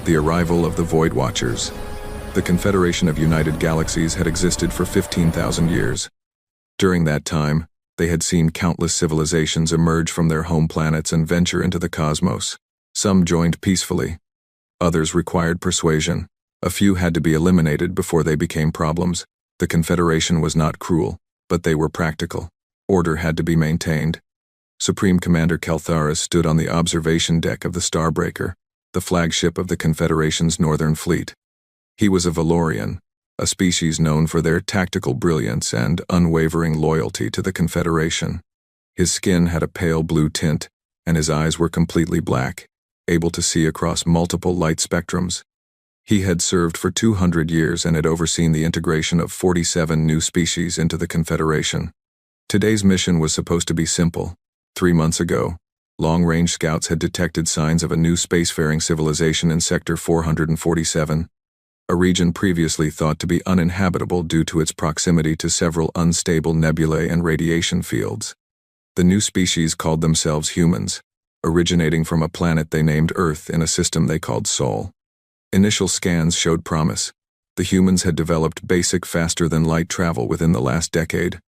The arrival of the Void Watchers. The Confederation of United Galaxies had existed for 15,000 years. During that time, they had seen countless civilizations emerge from their home planets and venture into the cosmos. Some joined peacefully. Others required persuasion. A few had to be eliminated before they became problems. The Confederation was not cruel, but they were practical. Order had to be maintained. Supreme Commander Keltharis stood on the observation deck of the Starbreaker, the flagship of the Confederation's Northern Fleet. He was a Valorian, a species known for their tactical brilliance and unwavering loyalty to the Confederation. His skin had a pale blue tint, and his eyes were completely black, able to see across multiple light spectrums. He had served for 200 years and had overseen the integration of 47 new species into the Confederation. Today's mission was supposed to be simple. 3 months ago, long-range scouts had detected signs of a new spacefaring civilization in Sector 447, a region previously thought to be uninhabitable due to its proximity to several unstable nebulae and radiation fields. The new species called themselves humans, originating from a planet they named Earth in a system they called Sol. Initial scans showed promise. The humans had developed basic faster-than-light travel within the last decade.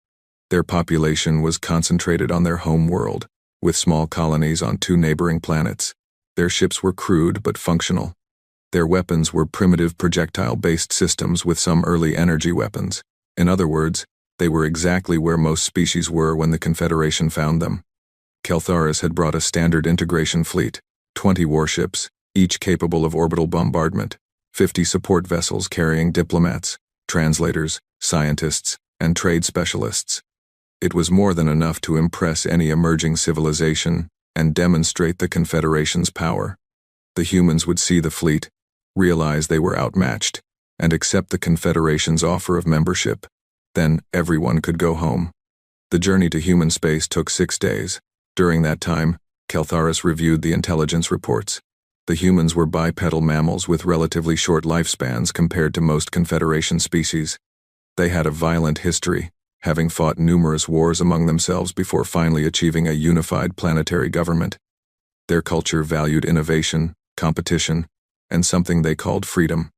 Their population was concentrated on their home world, with small colonies on 2 neighboring planets. Their ships were crude but functional. Their weapons were primitive projectile-based systems with some early energy weapons. In other words, they were exactly where most species were when the Confederation found them. Keltharis had brought a standard integration fleet, 20 warships, each capable of orbital bombardment, 50 support vessels carrying diplomats, translators, scientists, and trade specialists. It was more than enough to impress any emerging civilization and demonstrate the Confederation's power. The humans would see the fleet, realize they were outmatched, and accept the Confederation's offer of membership. Then everyone could go home. The journey to human space took 6 days. During that time, Keltharis reviewed the intelligence reports. The humans were bipedal mammals with relatively short lifespans compared to most Confederation species. They had a violent history, having fought numerous wars among themselves before finally achieving a unified planetary government. Their culture valued innovation, competition, and something they called freedom.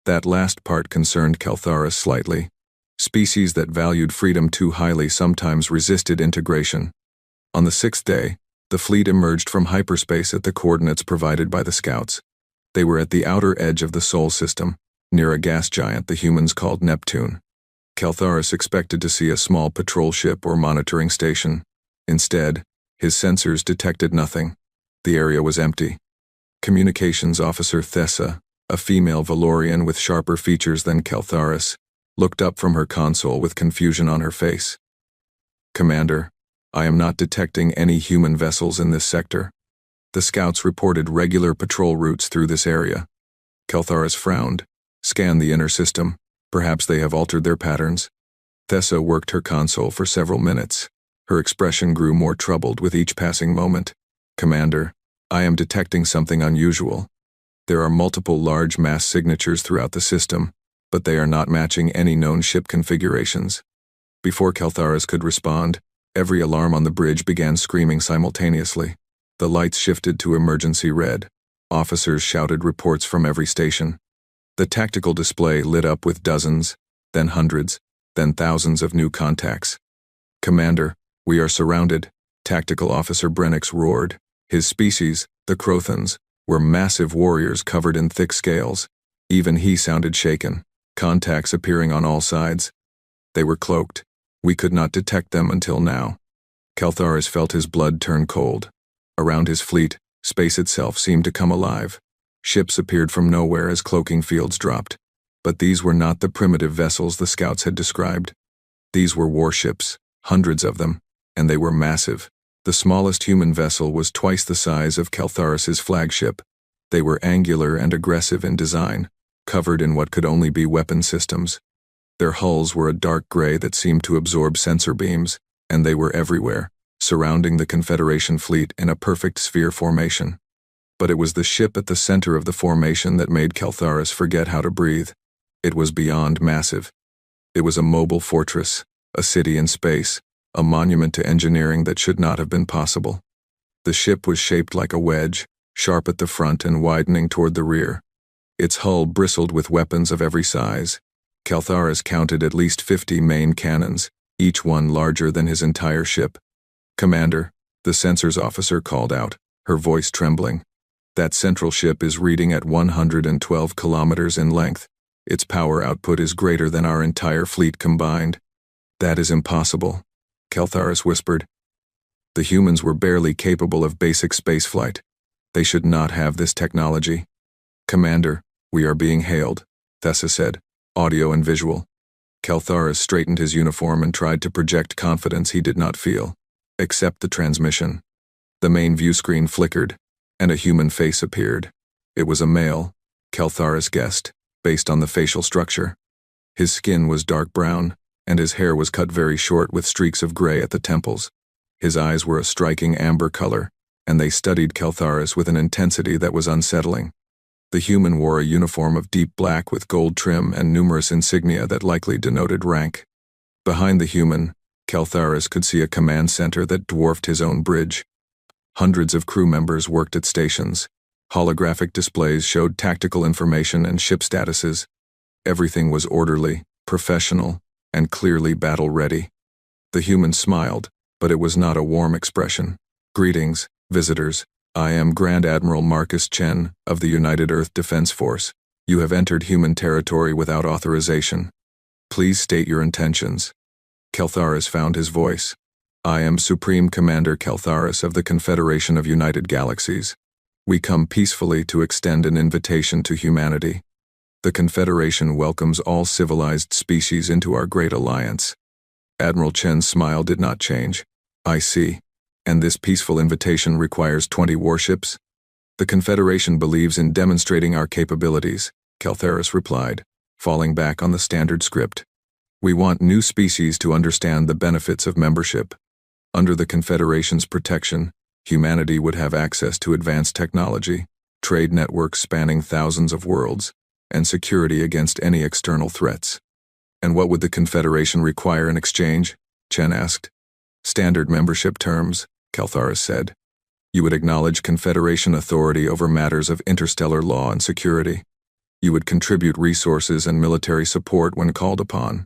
That last part concerned Keltharis slightly. Species that valued freedom too highly sometimes resisted integration. On the 6th day, the fleet emerged from hyperspace at the coordinates provided by the scouts. They were at the outer edge of the Sol system, near a gas giant the humans called Neptune. Keltharis expected to see a small patrol ship or monitoring station. Instead, his sensors detected nothing. The area was empty. Communications Officer Thessa, a female Valorian with sharper features than Keltharis, looked up from her console with confusion on her face. "Commander, I am not detecting any human vessels in this sector." The scouts reported regular patrol routes through this area. Keltharis frowned, scanned the inner system. Perhaps they have altered their patterns. Thessa worked her console for several minutes. Her expression grew more troubled with each passing moment. "Commander, I am detecting something unusual. There are multiple large mass signatures throughout the system, but they are not matching any known ship configurations." Before Keltharis could respond, every alarm on the bridge began screaming simultaneously. The lights shifted to emergency red. Officers shouted reports from every station. The tactical display lit up with dozens, then hundreds, then thousands of new contacts. "Commander, we are surrounded," Tactical Officer Brennix roared. His species, the Crothans, were massive warriors covered in thick scales. Even he sounded shaken, contacts appearing on all sides. They were cloaked. We could not detect them until now. Keltharis felt his blood turn cold. Around his fleet, space itself seemed to come alive. Ships appeared from nowhere as cloaking fields dropped. But these were not the primitive vessels the scouts had described. These were warships, hundreds of them, and they were massive. The smallest human vessel was twice the size of Keltharis's flagship. They were angular and aggressive in design, covered in what could only be weapon systems. Their hulls were a dark gray that seemed to absorb sensor beams, and they were everywhere, surrounding the Confederation fleet in a perfect sphere formation. But it was the ship at the center of the formation that made Keltharis forget how to breathe. It was beyond massive. It was a mobile fortress, a city in space, a monument to engineering that should not have been possible. The ship was shaped like a wedge, sharp at the front and widening toward the rear. Its hull bristled with weapons of every size. Keltharis counted at least 50 main cannons, each one larger than his entire ship. "Commander," the sensors officer called out, her voice trembling. "That central ship is reading at 112 kilometers in length. Its power output is greater than our entire fleet combined." "That is impossible," Keltharis whispered. "The humans were barely capable of basic spaceflight. They should not have this technology." "Commander, we are being hailed," Thessa said, audio and visual. Keltharis straightened his uniform and tried to project confidence he did not feel. "Accept the transmission." The main view screen flickered, and a human face appeared. It was a male, Keltharis guessed, based on the facial structure. His skin was dark brown, and his hair was cut very short with streaks of gray at the temples. His eyes were a striking amber color, and they studied Keltharis with an intensity that was unsettling. The human wore a uniform of deep black with gold trim and numerous insignia that likely denoted rank. Behind the human, Keltharis could see a command center that dwarfed his own bridge. Hundreds of crew members worked at stations. Holographic displays showed tactical information and ship statuses. Everything was orderly, professional, and clearly battle-ready. The human smiled, but it was not a warm expression. "Greetings, visitors. I am Grand Admiral Marcus Chen of the United Earth Defense Force. You have entered human territory without authorization. Please state your intentions." Keltharis found his voice. "I am Supreme Commander Keltharis of the Confederation of United Galaxies. We come peacefully to extend an invitation to humanity. The Confederation welcomes all civilized species into our great alliance." Admiral Chen's smile did not change. "I see. And this peaceful invitation requires 20 warships?" "The Confederation believes in demonstrating our capabilities," Keltharis replied, falling back on the standard script. "We want new species to understand the benefits of membership. Under the Confederation's protection, humanity would have access to advanced technology, trade networks spanning thousands of worlds, and security against any external threats." "And what would the Confederation require in exchange?" Chen asked. "Standard membership terms," Keltharis said. "You would acknowledge Confederation authority over matters of interstellar law and security. You would contribute resources and military support when called upon.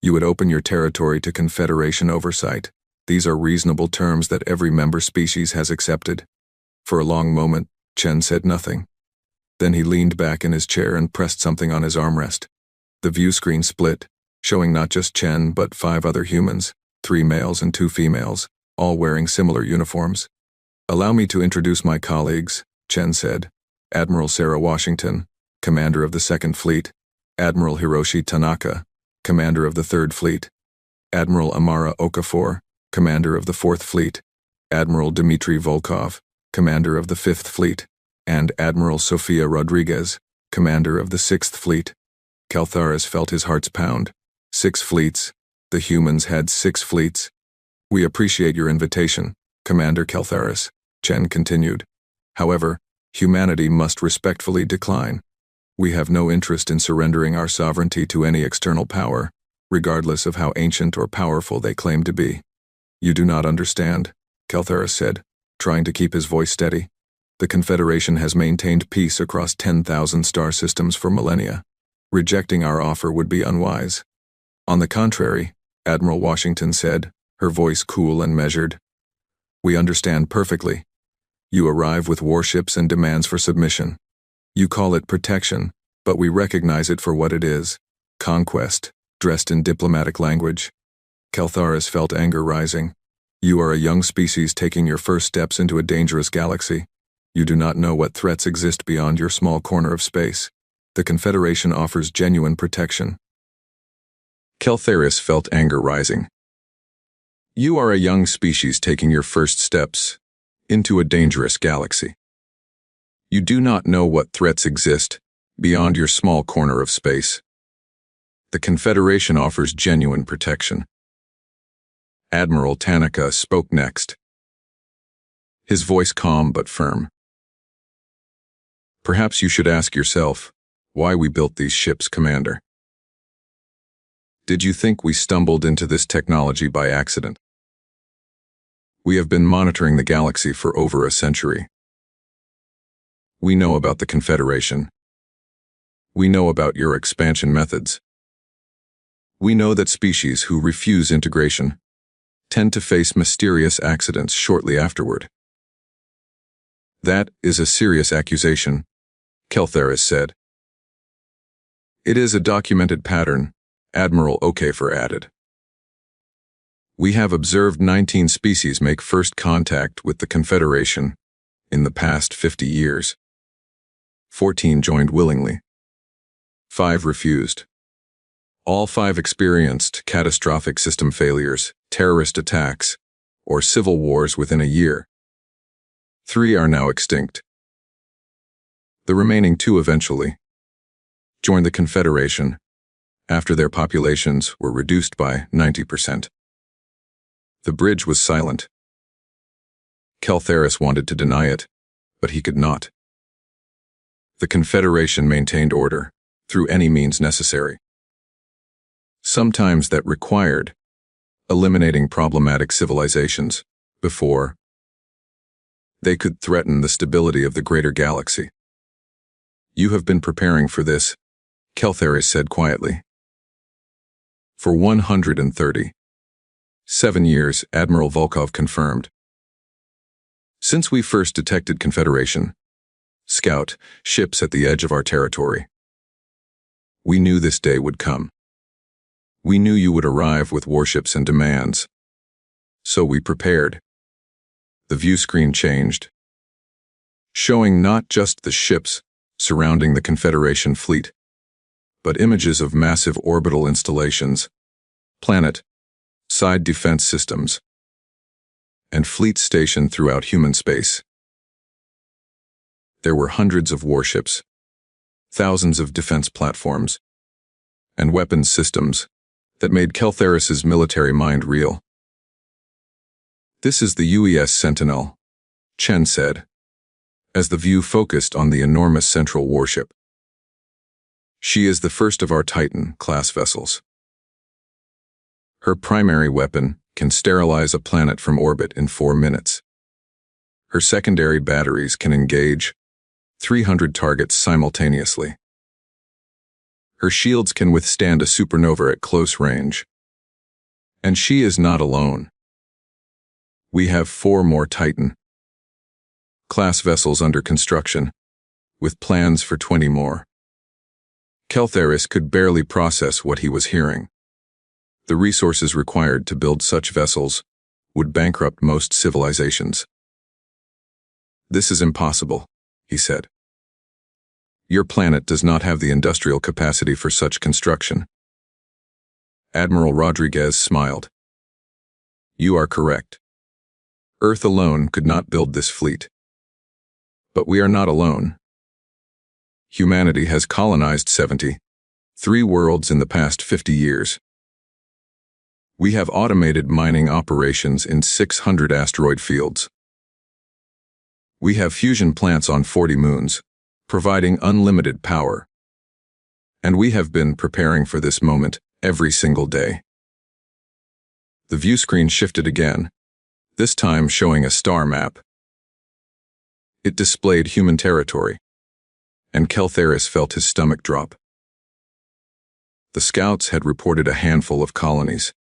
You would open your territory to Confederation oversight. These are reasonable terms that every member species has accepted." For a long moment, Chen said nothing. Then he leaned back in his chair and pressed something on his armrest. The view screen split, showing not just Chen but 5 other humans, 3 males and 2 females, all wearing similar uniforms. "Allow me to introduce my colleagues," Chen said. "Admiral Sarah Washington, Commander of the 2nd Fleet. Admiral Hiroshi Tanaka, Commander of the 3rd Fleet. Admiral Amara Okafor, Commander of the 4th Fleet. Admiral Dmitry Volkov, Commander of the 5th Fleet. And Admiral Sofia Rodriguez, Commander of the 6th Fleet." Keltharis felt his heart's pound. 6 fleets. The humans had 6 fleets. "We appreciate your invitation, Commander Keltharis," Chen continued. "However, humanity must respectfully decline. We have no interest in surrendering our sovereignty to any external power, regardless of how ancient or powerful they claim to be." "You do not understand," Keltharis said, trying to keep his voice steady. "The Confederation has maintained peace across 10,000 star systems for millennia. Rejecting our offer would be unwise." "On the contrary," Admiral Washington said, her voice cool and measured. "We understand perfectly. You arrive with warships and demands for submission. You call it protection, but we recognize it for what it is: conquest, dressed in diplomatic language." Keltharis felt anger rising. "You are a young species taking your first steps into a dangerous galaxy. You do not know what threats exist beyond your small corner of space. The Confederation offers genuine protection." Keltharis felt anger rising. "You are a young species taking your first steps into a dangerous galaxy. You do not know what threats exist beyond your small corner of space. The Confederation offers genuine protection." Admiral Tanaka spoke next, his voice calm but firm. "Perhaps you should ask yourself why we built these ships, Commander. Did you think we stumbled into this technology by accident? We have been monitoring the galaxy for over a century. We know about the Confederation. We know about your expansion methods. We know that species who refuse integration tend to face mysterious accidents shortly afterward. That is a serious accusation, Keltharis said. It is a documented pattern, Admiral Okafor added. We have observed 19 species make first contact with the Confederation in the past 50 years. 14 joined willingly. 5 refused. All 5 experienced catastrophic system failures, terrorist attacks, or civil wars within a year. 3 are now extinct. The remaining 2 eventually joined the Confederation after their populations were reduced by 90%. The bridge was silent. Keltharis wanted to deny it, but he could not. The Confederation maintained order through any means necessary. Sometimes that required eliminating problematic civilizations before they could threaten the stability of the greater galaxy. You have been preparing for this, Keltharis said quietly. For 137 years, Admiral Volkov confirmed. Since we first detected Confederation scout ships at the edge of our territory, we knew this day would come. We knew you would arrive with warships and demands. So we prepared. The view screen changed, showing not just the ships surrounding the Confederation fleet, but images of massive orbital installations, planet-side defense systems, and fleets stationed throughout human space. There were hundreds of warships, thousands of defense platforms, and weapons systems that made Keltharis's military mind reel. This is the UES Sentinel, Chen said, as the view focused on the enormous central warship. She is the first of our Titan-class vessels. Her primary weapon can sterilize a planet from orbit in 4 minutes. Her secondary batteries can engage 300 targets simultaneously. Her shields can withstand a supernova at close range. And she is not alone. We have 4 more Titan-class vessels under construction, with plans for 20 more. Keltharis could barely process what he was hearing. The resources required to build such vessels would bankrupt most civilizations. This is impossible, he said. Your planet does not have the industrial capacity for such construction. Admiral Rodriguez smiled. You are correct. Earth alone could not build this fleet. But we are not alone. Humanity has colonized 73 worlds in the past 50 years. We have automated mining operations in 600 asteroid fields. We have fusion plants on 40 moons, providing unlimited power. And we have been preparing for this moment every single day. The view screen shifted again, this time showing a star map. It displayed human territory, and Keltharis felt his stomach drop. The scouts had reported a handful of colonies.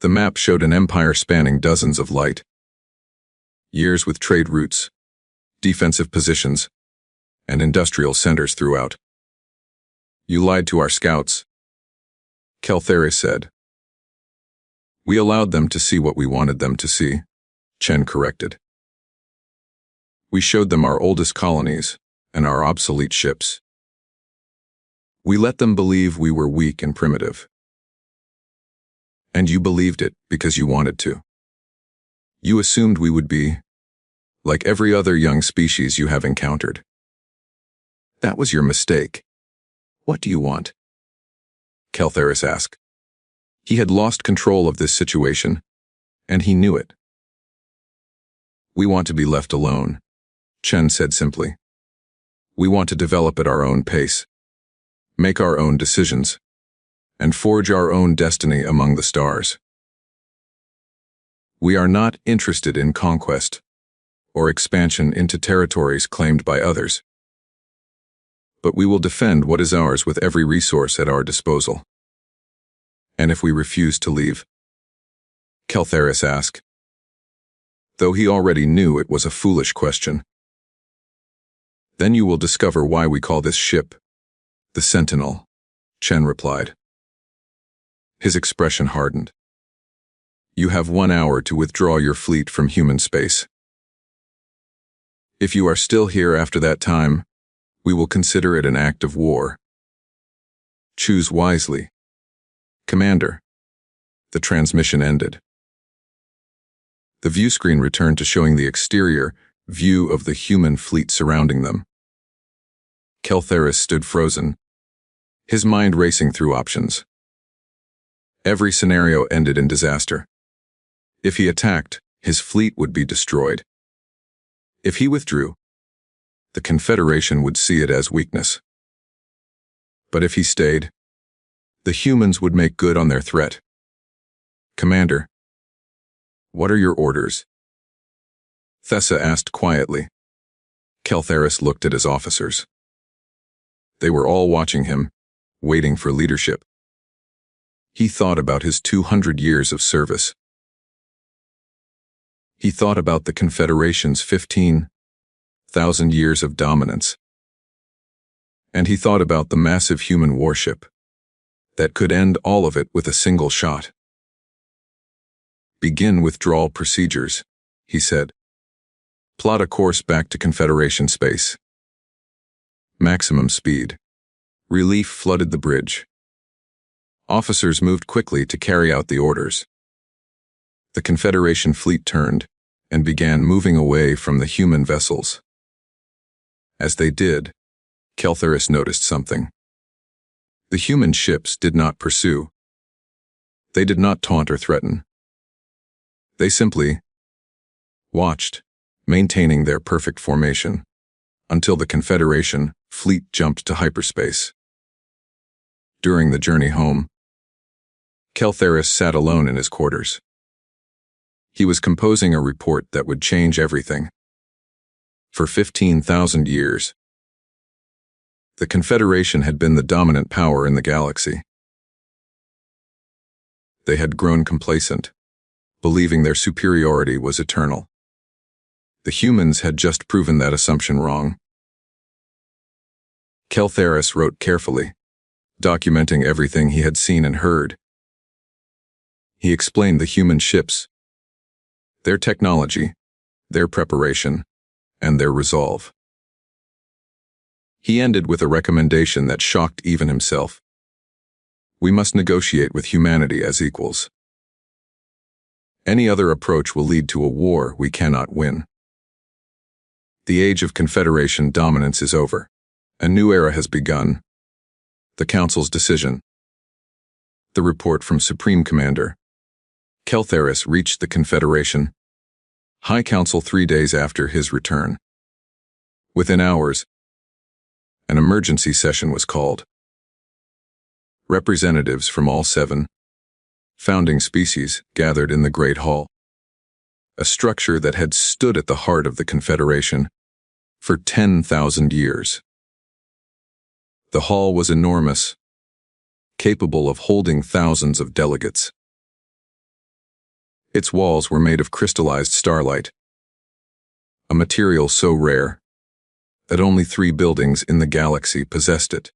The map showed an empire spanning dozens of light years with trade routes, defensive positions, and industrial centers throughout. You lied to our scouts, Keltharis said. We allowed them to see what we wanted them to see, Chen corrected. We showed them our oldest colonies and our obsolete ships. We let them believe we were weak and primitive. And you believed it because you wanted to. You assumed we would be like every other young species you have encountered. That was your mistake. What do you want? Keltharis asked. He had lost control of this situation, and he knew it. We want to be left alone, Chen said simply. We want to develop at our own pace, make our own decisions, and forge our own destiny among the stars. We are not interested in conquest or expansion into territories claimed by others. But we will defend what is ours with every resource at our disposal. And if we refuse to leave? Keltharis asked, though he already knew it was a foolish question. Then you will discover why we call this ship the Sentinel, Chen replied. His expression hardened. You have 1 hour to withdraw your fleet from human space. If you are still here after that time, we will consider it an act of war. Choose wisely. Commander. The transmission ended. The view screen returned to showing the exterior view of the human fleet surrounding them. Keltharis stood frozen, his mind racing through options. Every scenario ended in disaster. If he attacked, his fleet would be destroyed. If he withdrew, the Confederation would see it as weakness. But if he stayed, the humans would make good on their threat. Commander, what are your orders? Thessa asked quietly. Keltharis looked at his officers. They were all watching him, waiting for leadership. He thought about his 200 years of service. He thought about the Confederation's 15,000 years of dominance. And he thought about the massive human warship that could end all of it with a single shot. Begin withdrawal procedures, he said. Plot a course back to Confederation space. Maximum speed. Relief flooded the bridge. Officers moved quickly to carry out the orders. The Confederation fleet turned and began moving away from the human vessels. As they did, Keltharis noticed something. The human ships did not pursue. They did not taunt or threaten. They simply watched, maintaining their perfect formation, until the Confederation fleet jumped to hyperspace. During the journey home, Keltharis sat alone in his quarters. He was composing a report that would change everything. For 15,000 years, the Confederation had been the dominant power in the galaxy. They had grown complacent, believing their superiority was eternal. The humans had just proven that assumption wrong. Keltharis wrote carefully, documenting everything he had seen and heard. He explained the human ships, their technology, their preparation, and their resolve. He ended with a recommendation that shocked even himself. We must negotiate with humanity as equals. Any other approach will lead to a war we cannot win. The age of Confederation dominance is over. A new era has begun. The Council's decision. The report from Supreme Commander. Keltharis reached the Confederation High Council 3 days after his return. Within hours, an emergency session was called. Representatives from all 7 founding species gathered in the Great Hall, a structure that had stood at the heart of the Confederation for 10,000 years. The hall was enormous, capable of holding thousands of delegates. Its walls were made of crystallized starlight, a material so rare that only 3 buildings in the galaxy possessed it.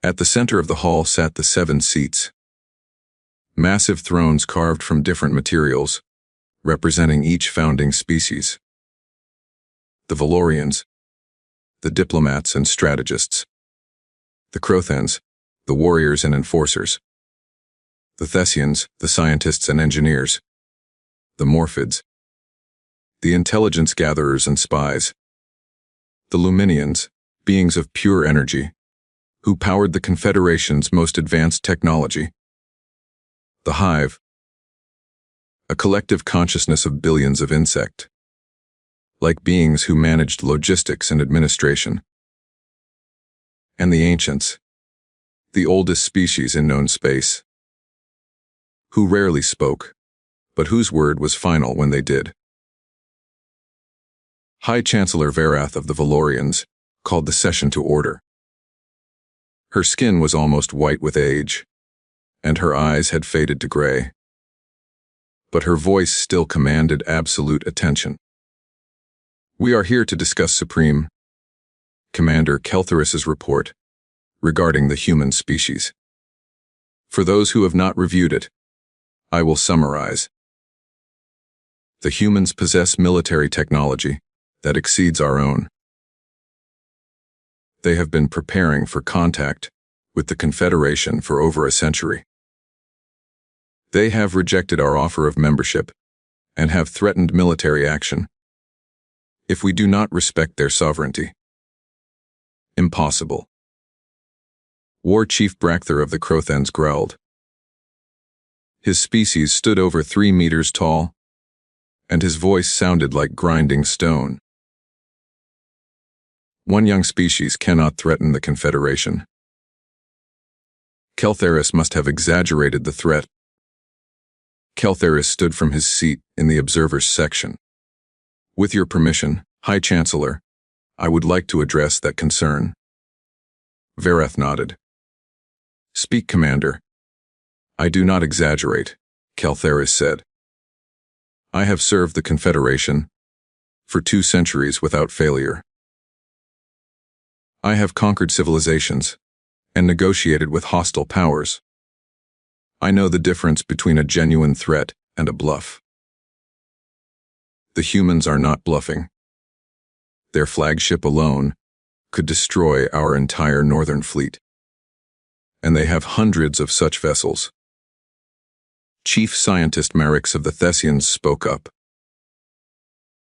At the center of the hall sat the 7 seats, massive thrones carved from different materials, representing each founding species. The Valorians, the diplomats and strategists. The Crothans, the warriors and enforcers. The Thessians, the scientists and engineers. The Morphids, the intelligence gatherers and spies. The Luminians, beings of pure energy, who powered the Confederation's most advanced technology. The Hive, a collective consciousness of billions of insect-like beings who managed logistics and administration. And the Ancients, the oldest species in known space, who rarely spoke, but whose word was final when they did. High Chancellor Verath of the Valorians called the session to order. Her skin was almost white with age, and her eyes had faded to gray. But her voice still commanded absolute attention. "We are here to discuss Supreme Commander Keltharis's report regarding the human species. For those who have not reviewed it, I will summarize. The humans possess military technology that exceeds our own. They have been preparing for contact with the Confederation for over a century. They have rejected our offer of membership and have threatened military action if we do not respect their sovereignty. Impossible." War Chief Brachther of the Crothens growled. His species stood over 3 meters tall, and his voice sounded like grinding stone. One young species cannot threaten the Confederation. Keltharis must have exaggerated the threat. Keltharis stood from his seat in the observers section. "With your permission, High Chancellor, I would like to address that concern." Varath nodded. "Speak, Commander." "I do not exaggerate," Keltharis said. "I have served the Confederation for 2 centuries without failure. I have conquered civilizations and negotiated with hostile powers. I know the difference between a genuine threat and a bluff. The humans are not bluffing. Their flagship alone could destroy our entire northern fleet. And they have hundreds of such vessels." Chief Scientist Marix of the Thessians spoke up.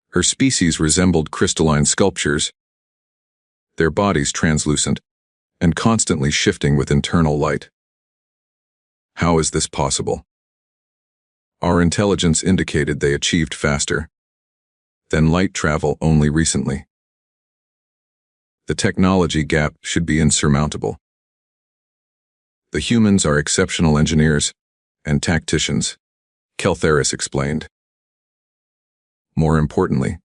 Her species resembled crystalline sculptures, their bodies translucent and constantly shifting with internal light. "How is this possible? Our intelligence indicated they achieved faster than light travel only recently. The technology gap should be insurmountable. The humans are exceptional engineers and tacticians," Keltharis explained. "More importantly,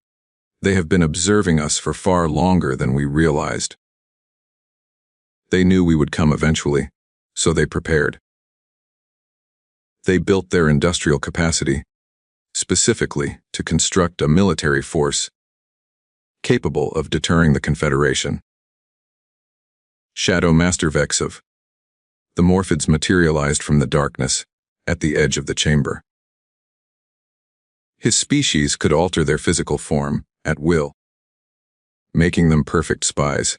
they have been observing us for far longer than we realized. They knew we would come eventually, so they prepared. They built their industrial capacity specifically to construct a military force capable of deterring the Confederation." Shadow Master Vexov. The Morphids materialized from the darkness at the edge of the chamber. His species could alter their physical form at will, making them perfect spies.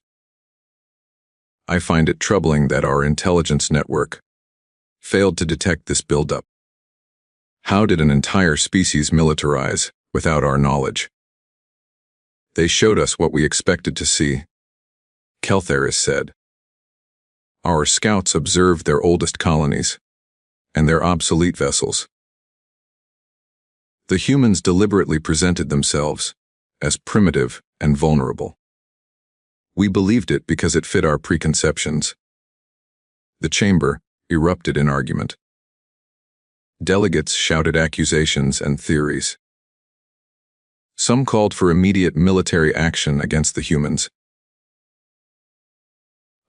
I find it troubling that our intelligence network failed to detect this buildup. How did an entire species militarize without our knowledge? They showed us what we expected to see, Keltharis said. Our scouts observed their oldest colonies and their obsolete vessels. The humans deliberately presented themselves as primitive and vulnerable. We believed it because it fit our preconceptions. The chamber erupted in argument. Delegates shouted accusations and theories. Some called for immediate military action against the humans.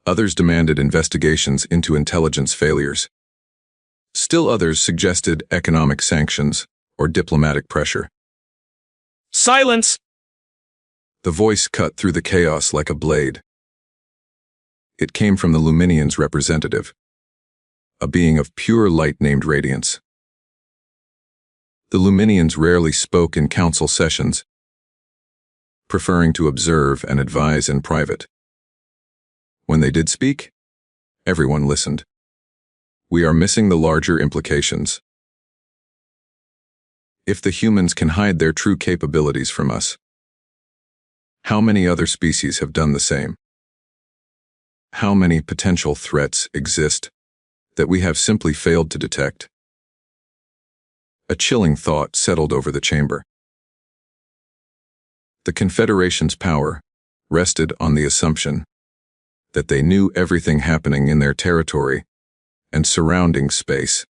Others demanded investigations into intelligence failures. Still others suggested economic sanctions or diplomatic pressure. Silence! The voice cut through the chaos like a blade. It came from the Luminian's representative, a being of pure light named Radiance. The Luminians rarely spoke in council sessions, preferring to observe and advise in private. When they did speak, everyone listened. We are missing the larger implications. If the humans can hide their true capabilities from us, how many other species have done the same? How many potential threats exist that we have simply failed to detect? A chilling thought settled over the chamber. The Confederation's power rested on the assumption that they knew everything happening in their territory and surrounding space.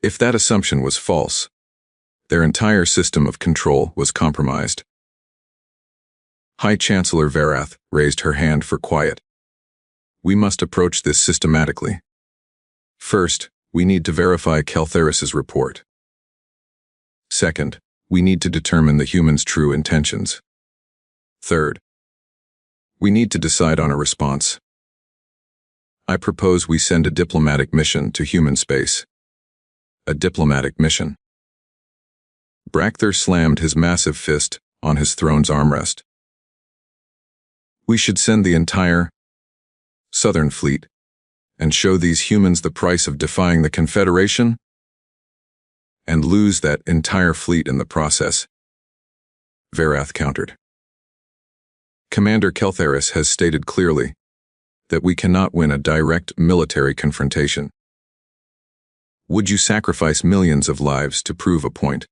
If that assumption was false, their entire system of control was compromised. High Chancellor Verath raised her hand for quiet. We must approach this systematically. First, we need to verify Keltheris's report. Second, we need to determine the humans' true intentions. Third, we need to decide on a response. I propose we send a diplomatic mission to human space. A diplomatic mission. Brakther slammed his massive fist on his throne's armrest. We should send the entire Southern Fleet and show these humans the price of defying the Confederation and lose that entire fleet in the process, Verath countered. Commander Keltheris has stated clearly that we cannot win a direct military confrontation. Would you sacrifice millions of lives to prove a point?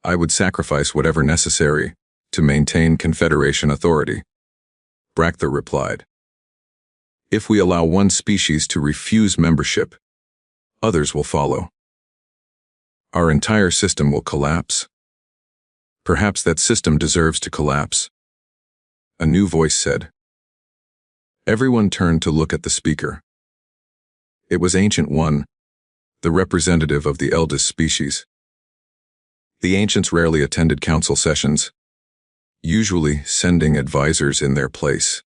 I would sacrifice whatever necessary to maintain Confederation authority, Brakther replied. If we allow one species to refuse membership, others will follow. Our entire system will collapse. Perhaps that system deserves to collapse, a new voice said. Everyone turned to look at the speaker. It was Ancient One, the representative of the eldest species. The ancients rarely attended council sessions, usually sending advisors in their place.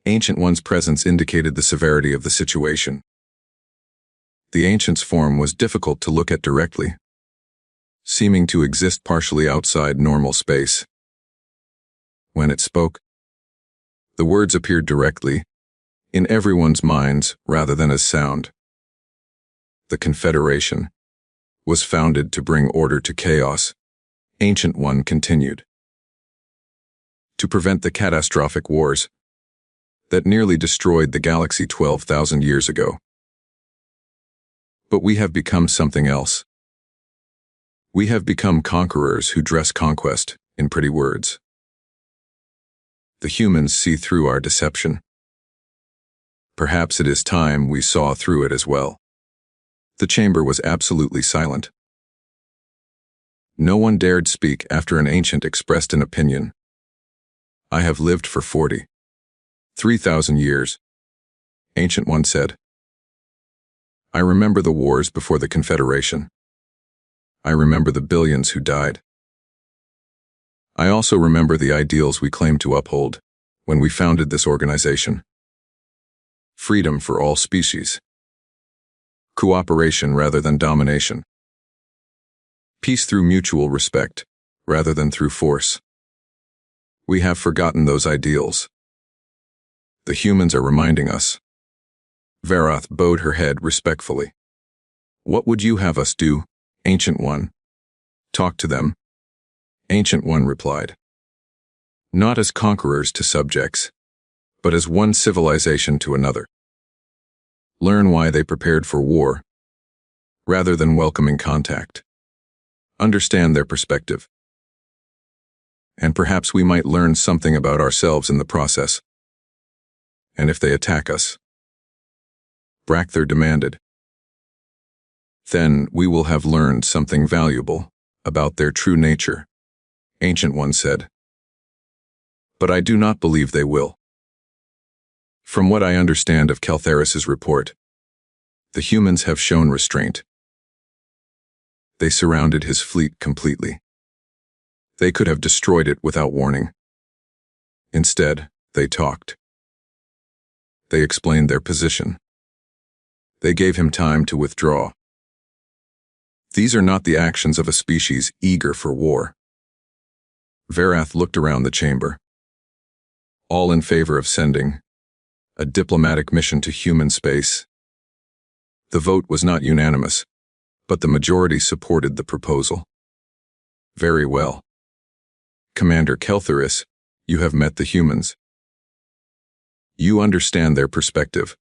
Ancient One's presence indicated the severity of the situation. The ancient's form was difficult to look at directly, seeming to exist partially outside normal space. When it spoke, the words appeared directly, in everyone's minds rather than as sound. The Confederation was founded to bring order to chaos, Ancient One continued. To prevent the catastrophic wars that nearly destroyed the galaxy 12,000 years ago. But we have become something else. We have become conquerors who dress conquest in pretty words. The humans see through our deception. Perhaps it is time we saw through it as well. The chamber was absolutely silent. No one dared speak after an ancient expressed an opinion. I have lived for 43,000 years, Ancient One said. I remember the wars before the Confederation. I remember the billions who died. I also remember the ideals we claimed to uphold when we founded this organization. Freedom for all species. Cooperation rather than domination. Peace through mutual respect rather than through force. We have forgotten those ideals. The humans are reminding us. Verath bowed her head respectfully. What would you have us do, Ancient One? Talk to them, Ancient One replied. Not as conquerors to subjects, but as one civilization to another. Learn why they prepared for war, rather than welcoming contact. Understand their perspective. And perhaps we might learn something about ourselves in the process. And if they attack us, Brakther demanded, then we will have learned something valuable about their true nature, Ancient One said. But I do not believe they will. From what I understand of Keltheris's report, the humans have shown restraint. They surrounded his fleet completely. They could have destroyed it without warning. Instead, they talked. They explained their position. They gave him time to withdraw. These are not the actions of a species eager for war. Verath looked around the chamber. All in favor of sending a diplomatic mission to human space. The vote was not unanimous, but the majority supported the proposal. Very well. Commander Keltheris, you have met the humans. You understand their perspective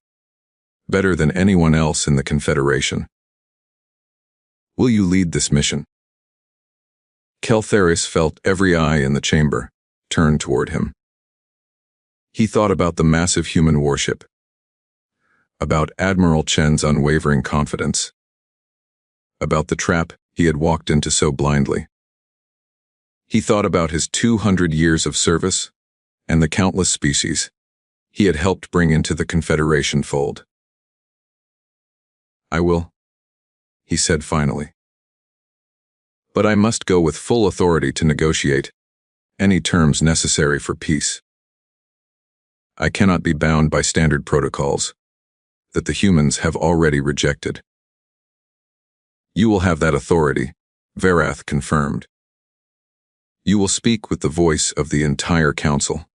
better than anyone else in the Confederation. Will you lead this mission? Keltheris felt every eye in the chamber turn toward him. He thought about the massive human warship, about Admiral Chen's unwavering confidence, about the trap he had walked into so blindly. He thought about his 200 years of service and the countless species he had helped bring into the Confederation fold. "I will," he said finally. "But I must go with full authority to negotiate any terms necessary for peace. I cannot be bound by standard protocols that the humans have already rejected." "You will have that authority," Verath confirmed. "You will speak with the voice of the entire council.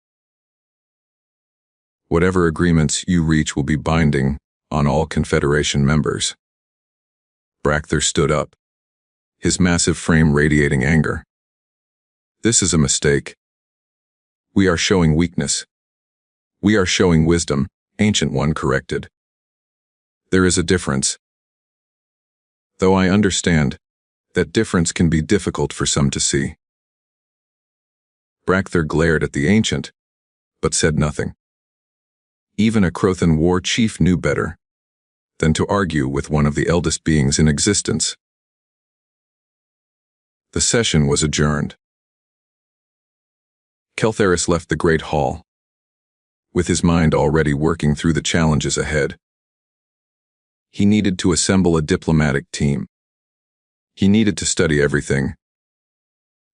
Whatever agreements you reach will be binding on all Confederation members." Brachther stood up, his massive frame radiating anger. "This is a mistake. We are showing weakness. We are showing wisdom," Ancient One corrected. "There is a difference. Though I understand that difference can be difficult for some to see." Brachther glared at the Ancient, but said nothing. Even a Crothan war chief knew better than to argue with one of the eldest beings in existence. The session was adjourned. Keltharis left the Great Hall, with his mind already working through the challenges ahead. He needed to assemble a diplomatic team. He needed to study everything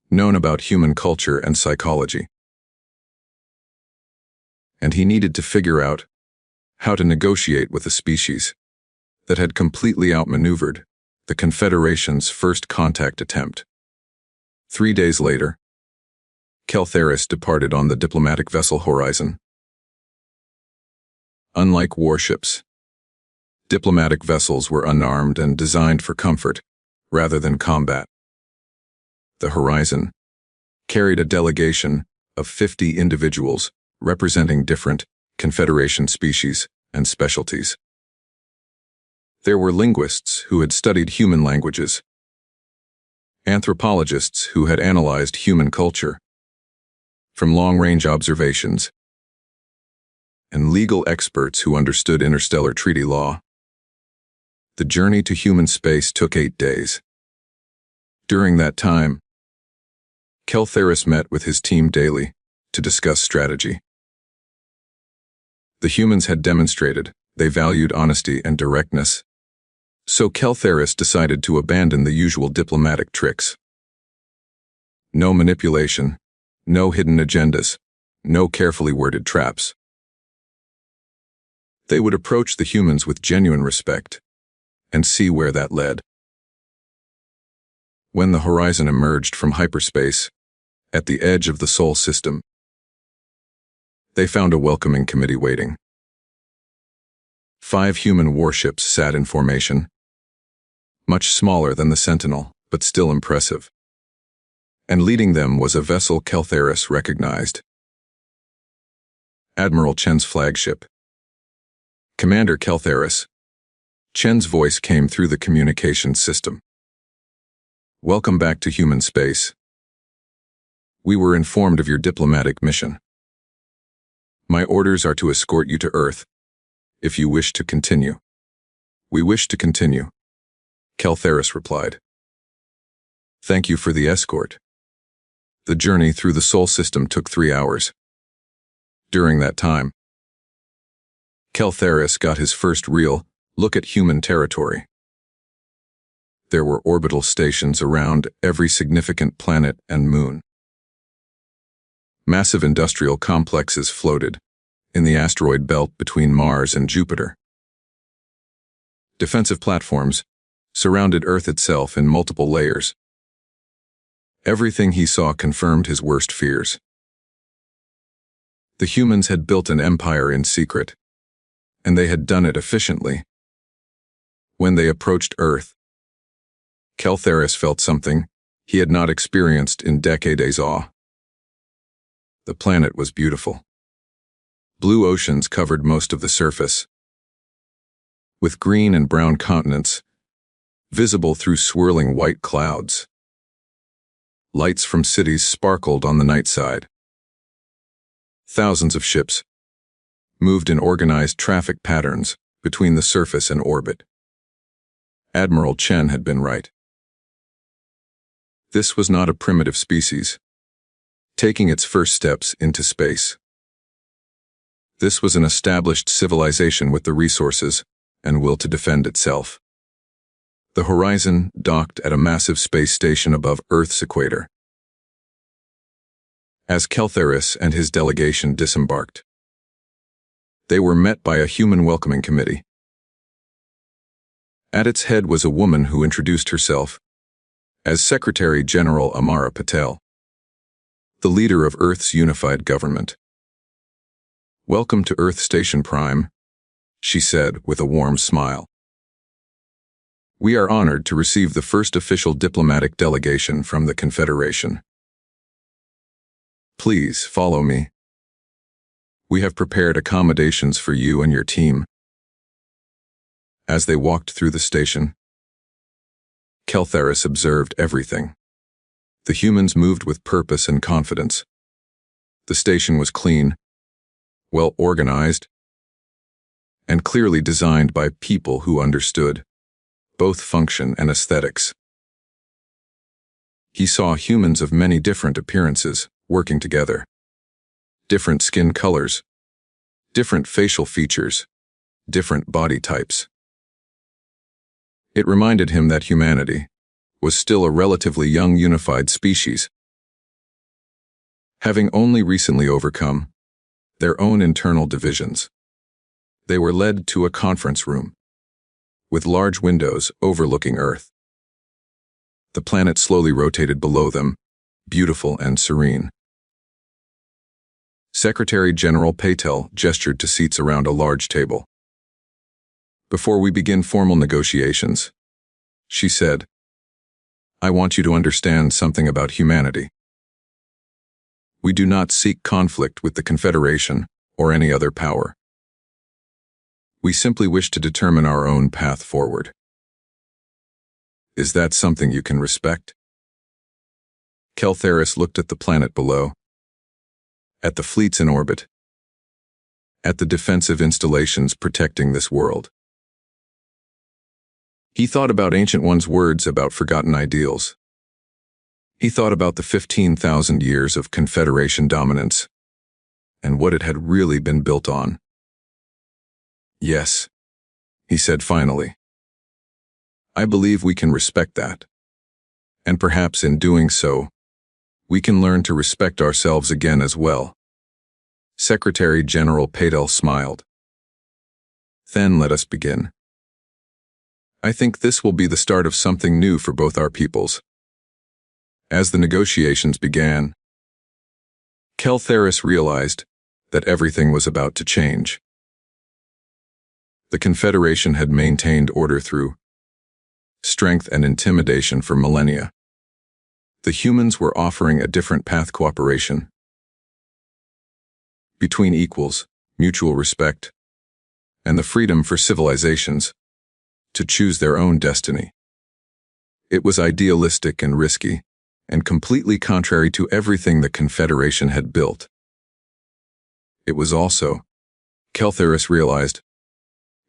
known about human culture and psychology. And he needed to figure out how to negotiate with a species that had completely outmaneuvered the Confederation's first contact attempt. 3 days later, Keltharis departed on the diplomatic vessel Horizon. Unlike warships, diplomatic vessels were unarmed and designed for comfort rather than combat. The Horizon carried a delegation of 50 individuals representing different Confederation species and specialties. There were linguists who had studied human languages, anthropologists who had analyzed human culture from long-range observations, and legal experts who understood interstellar treaty law. The journey to human space took 8 days. During that time, Keltharis met with his team daily to discuss strategy. The humans had demonstrated they valued honesty and directness, so Keltharis decided to abandon the usual diplomatic tricks. No manipulation, no hidden agendas, no carefully worded traps. They would approach the humans with genuine respect and see where that led. When the Horizon emerged from hyperspace at the edge of the Sol system, they found a welcoming committee waiting. 5 human warships sat in formation, much smaller than the Sentinel, but still impressive. And leading them was a vessel Keltharis recognized. Admiral Chen's flagship. "Commander Keltharis." Chen's voice came through the communications system. "Welcome back to human space. We were informed of your diplomatic mission. My orders are to escort you to Earth, if you wish to continue." "We wish to continue," Keltharis replied. "Thank you for the escort." The journey through the Sol system took 3 hours. During that time, Keltharis got his first real look at human territory. There were orbital stations around every significant planet and moon. Massive industrial complexes floated in the asteroid belt between Mars and Jupiter. Defensive platforms surrounded Earth itself in multiple layers. Everything he saw confirmed his worst fears. The humans had built an empire in secret, and they had done it efficiently. When they approached Earth, Keltharis felt something he had not experienced in decades. Awe. The planet was beautiful. Blue oceans covered most of the surface, with green and brown continents visible through swirling white clouds. Lights from cities sparkled on the night side. Thousands of ships moved in organized traffic patterns between the surface and orbit. Admiral Chen had been right. This was not a primitive species, taking its first steps into space. This was an established civilization with the resources and will to defend itself. The Horizon docked at a massive space station above Earth's equator. As Keltheris and his delegation disembarked, they were met by a human welcoming committee. At its head was a woman who introduced herself as Secretary General Amara Patel, the leader of Earth's unified government. "Welcome to Earth Station Prime," she said with a warm smile. "We are honored to receive the first official diplomatic delegation from the Confederation. Please follow me. We have prepared accommodations for you and your team." As they walked through the station, Keltheris observed everything. The humans moved with purpose and confidence. The station was clean, well organized, and clearly designed by people who understood both function and aesthetics. He saw humans of many different appearances working together. Different skin colors, different facial features, different body types. It reminded him that humanity was still a relatively young unified species, having only recently overcome their own internal divisions. They were led to a conference room with large windows overlooking Earth. The planet slowly rotated below them, beautiful and serene. Secretary General Patel gestured to seats around a large table. "Before we begin formal negotiations," she said, "I want you to understand something about humanity. We do not seek conflict with the Confederation or any other power. We simply wish to determine our own path forward. Is that something you can respect?" Keltheris looked at the planet below, at the fleets in orbit, at the defensive installations protecting this world. He thought about Ancient One's words about forgotten ideals. He thought about the 15,000 years of Confederation dominance and what it had really been built on. "Yes," he said finally. "I believe we can respect that. And perhaps in doing so, we can learn to respect ourselves again as well." Secretary General Patel smiled. "Then let us begin. I think this will be the start of something new for both our peoples." As the negotiations began, Keltheris realized that everything was about to change. The Confederation had maintained order through strength and intimidation for millennia. The humans were offering a different path: cooperation between equals, mutual respect, and the freedom for civilizations to choose their own destiny. It was idealistic and risky, and completely contrary to everything the Confederation had built. It was also, Keltheris realized,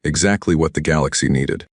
exactly what the galaxy needed.